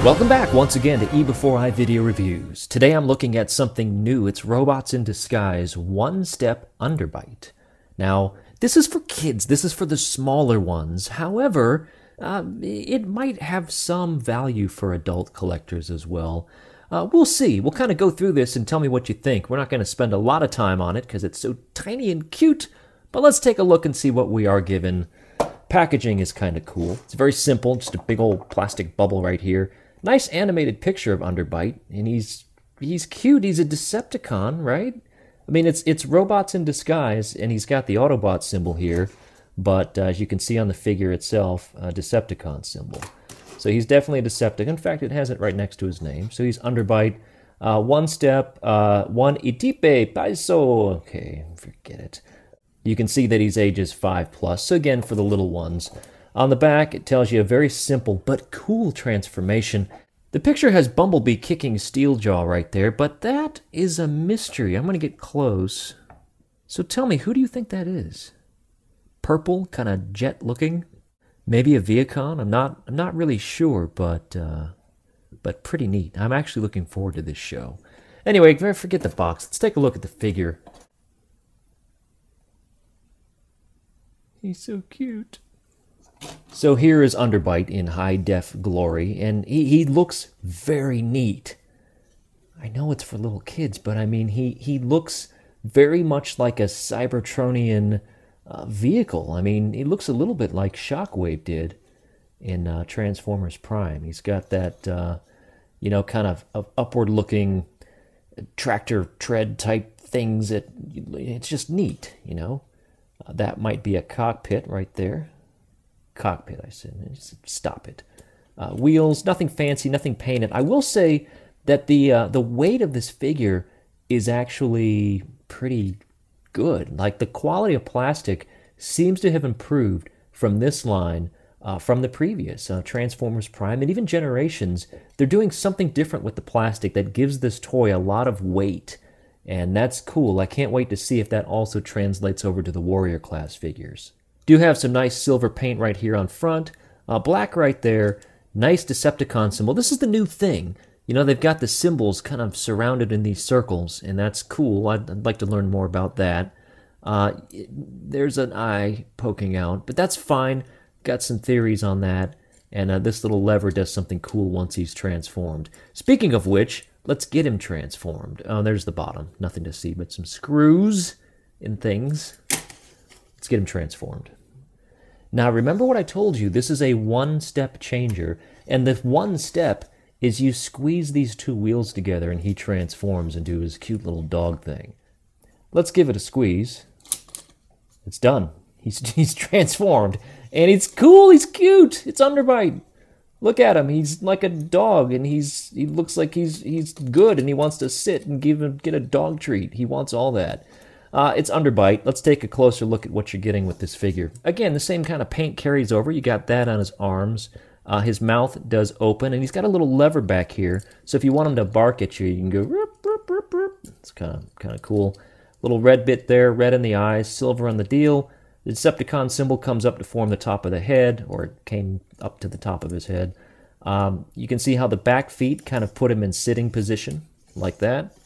Welcome back once again to eBEFOREi Video Reviews. Today I'm looking at something new. It's Robots in Disguise One-Step Underbite. Now, this is for kids. This is for the smaller ones. However, it might have some value for adult collectors as well. We'll see. We'll kind of go through this and tell me what you think. We're not going to spend a lot of time on it because it's so tiny and cute, but let's take a look and see what we are given. Packaging is kind of cool. It's very simple, just a big old plastic bubble right here. Nice animated picture of Underbite, and he's cute. He's a Decepticon, right? I mean, it's robots in disguise, and he's got the Autobot symbol here, but as you can see on the figure itself, a Decepticon symbol. So he's definitely a Decepticon. In fact, it has it right next to his name. So he's Underbite. One step, one itipe paiso. Okay, forget it. You can see that he's ages 5+. So again, for the little ones. On the back, it tells you a very simple but cool transformation. The picture has Bumblebee kicking Steeljaw right there, but that is a mystery. I'm going to get close. So tell me, who do you think that is? Purple, kind of jet-looking? Maybe a Viacon? I'm not really sure, but pretty neat. I'm actually looking forward to this show. Anyway, forget the box. Let's take a look at the figure. He's so cute. So here is Underbite in high-def glory, and he looks very neat. I know it's for little kids, but I mean, he looks very much like a Cybertronian vehicle. I mean, he looks a little bit like Shockwave did in Transformers Prime. He's got that, you know, kind of upward-looking tractor tread type things that it's just neat, you know. That might be a cockpit right there. Cockpit, I said. Stop it. Wheels, nothing fancy, nothing painted. I will say that the weight of this figure is actually pretty good. Like, the quality of plastic seems to have improved from this line from the previous Transformers Prime and even Generations. They're doing something different with the plastic that gives this toy a lot of weight, and that's cool. I can't wait to see if that also translates over to the Warrior class figures. Do have some nice silver paint right here on front, black right there, nice Decepticon symbol. This is the new thing. You know, they've got the symbols kind of surrounded in these circles, and that's cool. I'd like to learn more about that. There's an eye poking out, but that's fine. Got some theories on that, and this little lever does something cool once he's transformed. Speaking of which, let's get him transformed. Oh, there's the bottom. Nothing to see but some screws and things. Let's get him transformed. Now, remember what I told you. This is a one-step changer, and the one step is you squeeze these two wheels together and he transforms into his cute little dog thing. Let's give it a squeeze. It's done. He's transformed, and it's cool. He's cute. It's Underbite. Look at him. He's like a dog, and he looks like he's good, and he wants to sit and get a dog treat. He wants all that. It's Underbite. Let's take a closer look at what you're getting with this figure. Again, the same kind of paint carries over. You got that on his arms. His mouth does open, and he's got a little lever back here. So if you want him to bark at you, you can go roop, roop, roop, roop. It's kind of cool. Little red bit there, red in the eyes, silver on the deal. The Decepticon symbol comes up to form the top of the head, or it came up to the top of his head. You can see how the back feet kind of put him in sitting position, like that.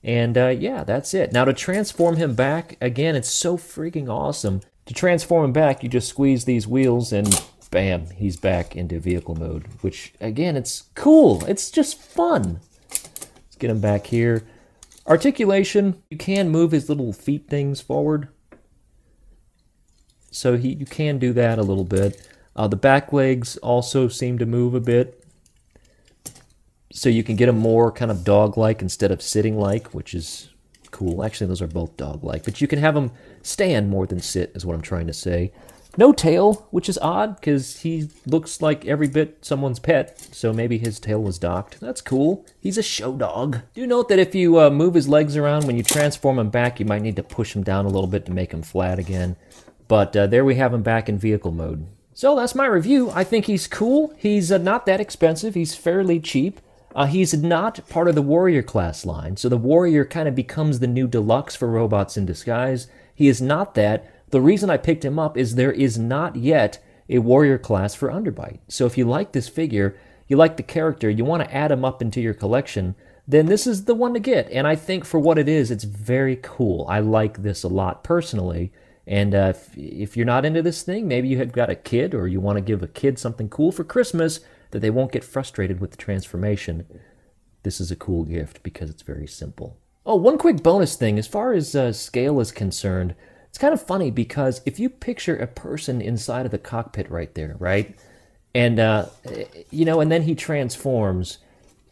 And yeah, that's it. Now to transform him back, again, it's so freaking awesome. To transform him back, you just squeeze these wheels and bam, he's back into vehicle mode, which again, it's cool. It's just fun. Let's get him back here. Articulation, you can move his little feet things forward. So you can do that a little bit. The back legs also seem to move a bit. So you can get them more kind of dog-like instead of sitting-like, which is cool. Actually, those are both dog-like. But you can have them stand more than sit, is what I'm trying to say. No tail, which is odd, because he looks like every bit someone's pet. So maybe his tail was docked. That's cool. He's a show dog. Do note that if you move his legs around, when you transform him back, you might need to push him down a little bit to make him flat again. But there we have him back in vehicle mode. So that's my review. I think he's cool. He's not that expensive. He's fairly cheap. He's not part of the Warrior class line, so the Warrior kind of becomes the new deluxe for Robots in Disguise. He is not that. The reason I picked him up is there is not yet a Warrior class for Underbite. So if you like this figure, you like the character, you want to add him up into your collection, then this is the one to get. And I think for what it is, it's very cool. I like this a lot personally. And if you're not into this thing, maybe you have got a kid or you want to give a kid something cool for Christmas that they won't get frustrated with the transformation, this is a cool gift because it's very simple. Oh, one quick bonus thing. As far as scale is concerned, it's kind of funny because if you picture a person inside of the cockpit right there, right? And, and then he transforms,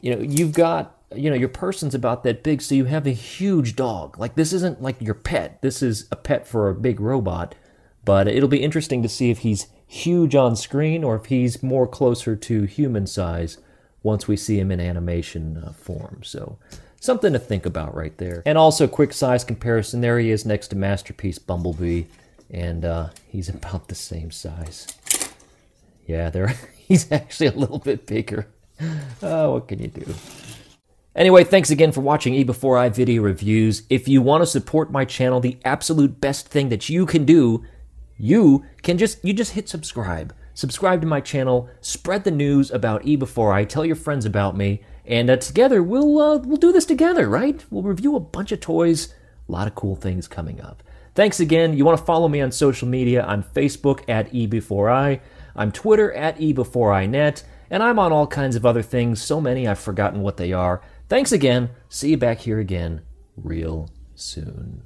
you've got, your person's about that big, so you have a huge dog. Like, this isn't like your pet. This is a pet for a big robot. But it'll be interesting to see if he's huge on screen or if he's more closer to human size once we see him in animation form. So something to think about right there. And also, quick size comparison. There he is next to Masterpiece Bumblebee. And he's about the same size. Yeah, he's actually a little bit bigger. Oh, what can you do? Anyway, thanks again for watching eBEFOREi video reviews. If you want to support my channel, the absolute best thing that you can do, you just hit subscribe. Subscribe to my channel, spread the news about eBEFOREi, tell your friends about me, and together we'll do this together, right? We'll review a bunch of toys, a lot of cool things coming up. Thanks again. You want to follow me on social media? I'm Facebook at eBEFOREi. I'm Twitter at eBEFOREiNet, and I'm on all kinds of other things, so many I've forgotten what they are. Thanks again. See you back here again real soon.